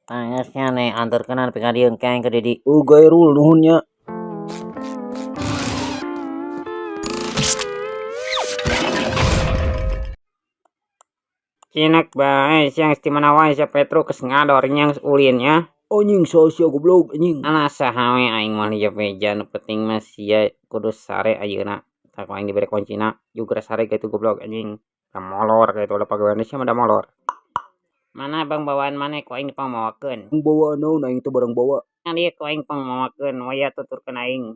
Tangasnya nih antarkeun nepi ka dieu engkeng ke Dedi. Gairul nuhunnya. Cinak bae siang istimana wae sia Petro geus ngador nyang ulinnya. Anjing sia goblok anjing. Alah saha we aing mah lieu meja nu penting mah sia kudu sare ayeuna. Tak aing dibere kuncina juga sare gitu goblok anjing. Da molor gitu udah pagawean sia mah da molor. Mana bang bawaan maneh ku aing dipamawakeun. Bawa naon aing teh barang bawa. Kan ieu ku aing pamawakeun waya tuturkeun aing.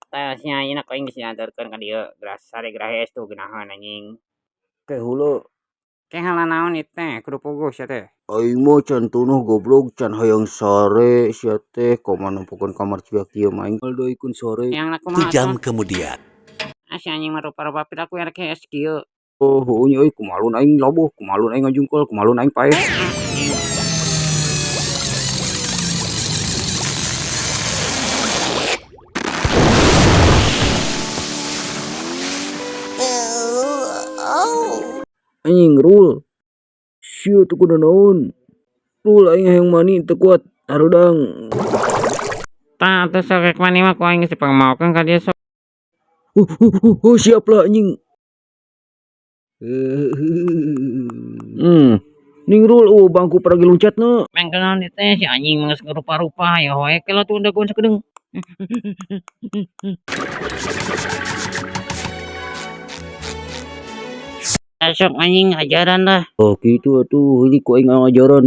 Tasnya ayeuna ku aing geus diantarkeun ka dieu geras sare grahes tuh geunaheun anjing. Ke heula. Kehala naon ieu teh kudu puguh sia teh. Aing mah can tunuh goblok can hayang sare sia teh komo nempukeun kamar ciak kieu mah aing aldaikeun sare. Yang aku 1 mah jam kemudian. si anjing mah rupa-rupa pidaku RKS kieu. Oh heunya euy kumalun aing loboh, kumalun aing ngajungkul, kumalun aing paeh. Anjing Rul. Sia teu kudu naon. Rul aing hayang mani teu kuat harudang. Tah atuh sok rek mani mah ku aing geus dipamawakeun ka dieu sok. Siap lah anjing. Ning Rul bangku peragi loncatna. Mengkeun naon ieu teh si anjing mah geus rupa-rupa ya hoek lah tuh daguan sakedeung. Sok anjing ajaran dah. Oh gitu atuh ini ku aing ngajaran.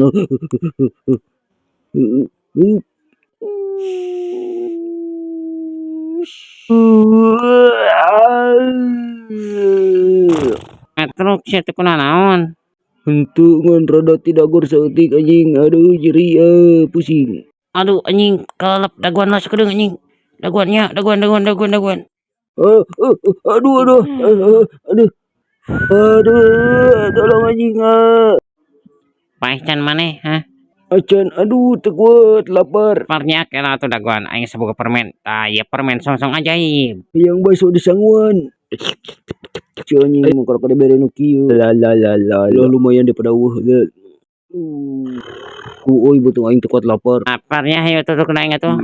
Metruk sia teu kuna naon. Henteu ngan rada tidak gor saeutik anjing. Aduh jeri pusing. Aduh anjing kelelep daguan lah sakedeung anjing. Daguannya daguan. Aduh. Tolong anjing. Paeh can maneh hah. Acan aduh teu kuat lapar. Laparnya kena atuh daguan aing saboga permen. Tah ieu permen song-song ajaib. Yang baso disangguan. Si anjing mun kada bere nu kieu. La lumayan daripada ku euy beutung aing teu kuat lapar. Laparnya hayu tuturkeun aing atuh.